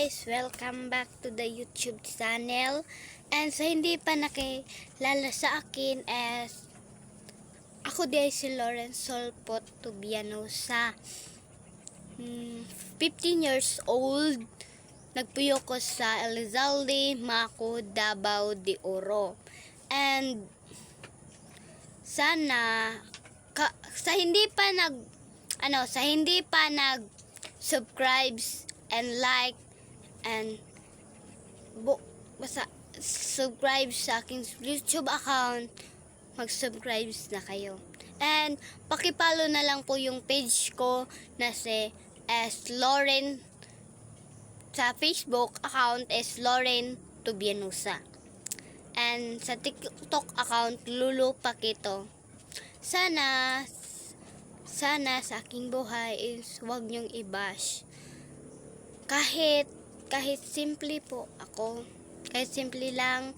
guys! Welcome back to the YouTube channel. And sa hindi pa nakilala sa akin as ako din si Lawrence Solpot Tubianosa. 15 years old. Nagpuyo ko sa Elizalde, Maco, Davao de Oro. And sana sa hindi pa nag subscribes and like and basta subscribe sa aking YouTube account, mag-subscribe na kayo. And paki-follow na lang po yung page ko na si S. Lauren. Sa Facebook account is Lauren Tubianosa. And sa TikTok account, Lulu Pakito. Sana sa aking buhay is wag niyong i-bash. Kahit simple po ako. Kahit simple lang,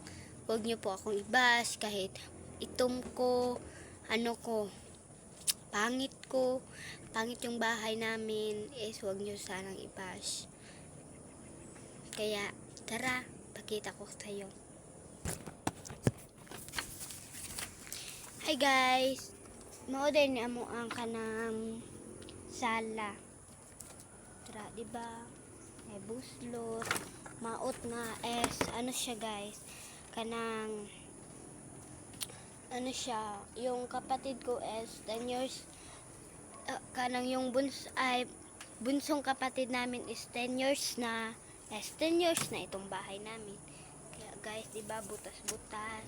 wag niyo po akong i-bash. Kahit itom ko, pangit yung bahay namin, is wag niyo sanang i-bash. Kaya, tara, pakita ko sa'yo. Hi guys! Maoday ni amo ang kanang sala. Tara, diba? May buslot. Maot nga es. Ano siya guys? Kanang yung kapatid ko is 10 years. Kanang yung bunsong kapatid namin is 10 years na. Yes, 10 years na itong bahay namin. Kaya guys, diba? Butas-butas.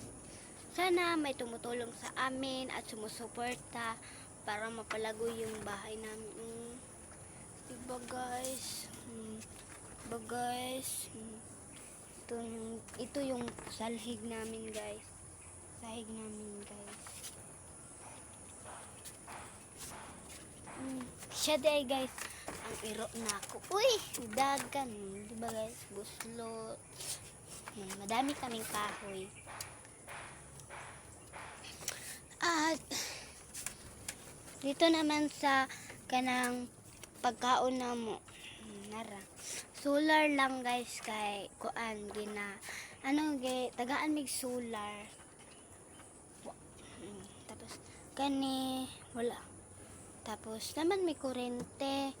Sana may tumutulong sa amin at sumusuporta para mapalago yung bahay namin. Diba guys? Ito yung salhig namin guys. Sahig namin guys. Siya day guys. Ang iro na ako. Uy! Dagan. Diba guys? Buslot. Madami kaming kahoy. At dito naman sa kanang pagkaon na mo, solar lang guys kay kuan tagaan mig solar. Tapos kani wala. Tapos naman may kuryente.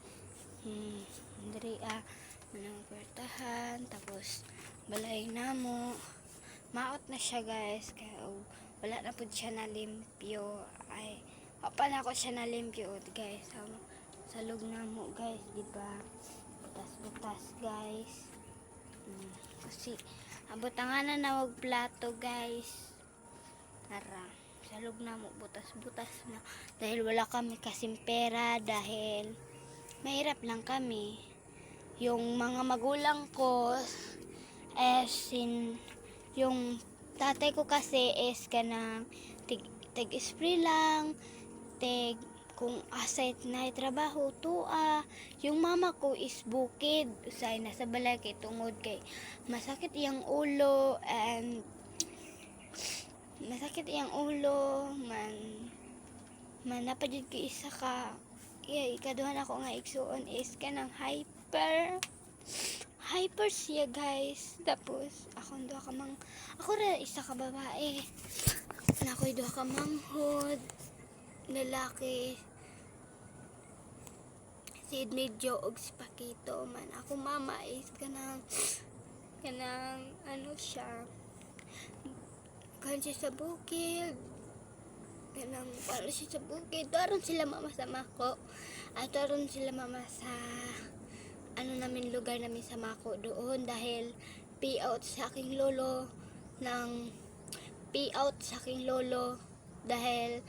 Diri manang kwartahan, tapos balay namo. Maot na siya guys kay wala na po siya na limpyo. Ay, pa na ako siya na limpyo guys. Sa lug na mo guys, diba? Butas-butas guys. Kasi abot nga na wag plato guys. Tara, sa lug na mo butas-butas na. Dahil wala kami kasing pera, dahil mahirap lang kami. Yung mga magulang ko yung tatay ko kasi is kanang tig-spray lang, kung aside na trabaho tua. Yung mama ko is bukid, usay nasa balay kay tungod kay masakit iyang ulo man napadjud kay isa ka ikaduhan ako nga igsuon is kanang hyper siya guys. Tapos ako rin isa ka babae na ako'y duha ka manghod lalaki, si Medyo og si Pakito man. Ako mama is kanang siya siya sa bukid, siya sa bukid. Daron sila mama sa Mako at daron sila mama sa namin lugar namin sa Mako doon, dahil payout sa aking lolo dahil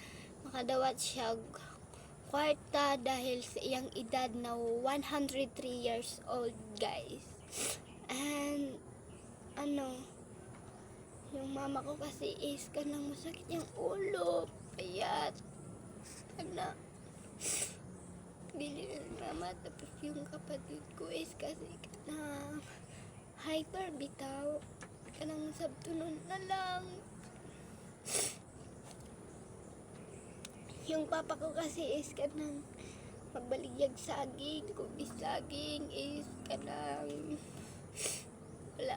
makadawat siya kwarta dahil sa iyang edad na 103 years old guys. And yung mama ko kasi is kanang masakit yung ulo, payat dili na mama. Tapos yung kapatid ko is kasi hyper bitaw, kanang sabtunon na lang. Yung papa ko kasi is kanang magbaligya saging, kubis saging is kanang Wala.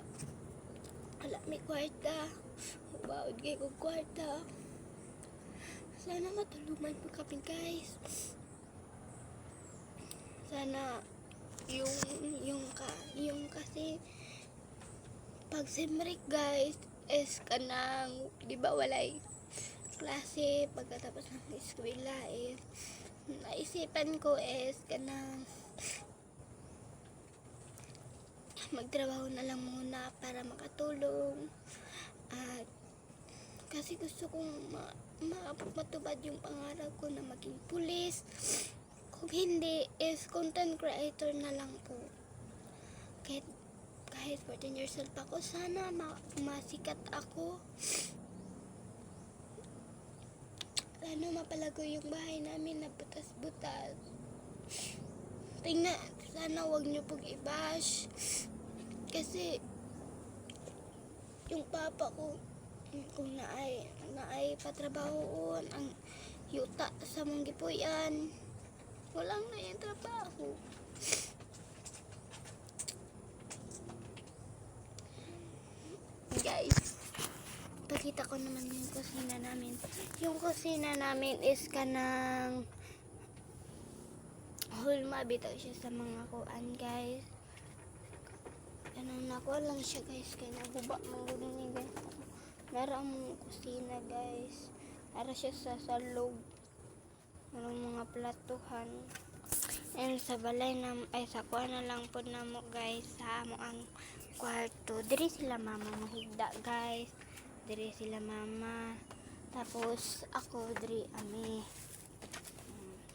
Wala may kwarta. Bawod kayo kong kwarta. Sana matulungan mo kami guys. Sana yung kasi pag simrik guys is kanang di ba walay klase pagkatapos ng eskwela is naisipan ko is kanang magtrabaho na lang muna para makatulong at kasi gusto kong matubad yung pangarap ko na maging pulis. Kung hindi is content creator na lang po. Kahit 14 years old pa ako, sana masikat ako. Sana mapalago yung bahay namin na butas-butas. Tingnan, sana wag niyo pong i-bash. Kasi yung papa ko, kung naay patrabahoon, ang yuta sa mong gipuyan, walang na yung trabaho. Guys, pakita ko naman yung kusina namin. Yung kusina namin is kanang hulma bitaw siya sa mga kuan guys. Kanang nakuha lang siya guys. Kaya naguba mga ni guys. Nara ang kusina guys. Nara siya sa salog. Walang mga platuhan. And sa balay na sa kuha na lang po na mo guys sa amo ang kwarto. Diri sila mama mahigda guys. Diri sila mama. Tapos ako diri ami.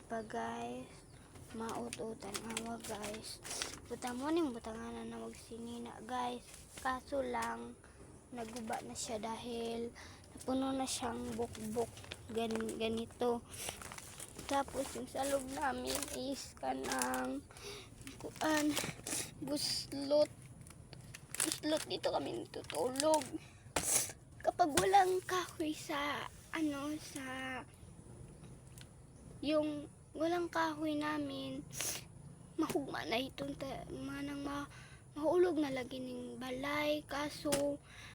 Pa guys. Maut-utan awa guys. Butang mo ning butanganan na magsinina guys. Kaso lang naguba na siya dahil napuno na siyang bukbok ganito. Tapos yung salog namin is kanang kuan buslot dito kami natutulog kapag walang kahoy sa yung walang kahoy namin mahugma na itong mahulog na lagi ng balay kaso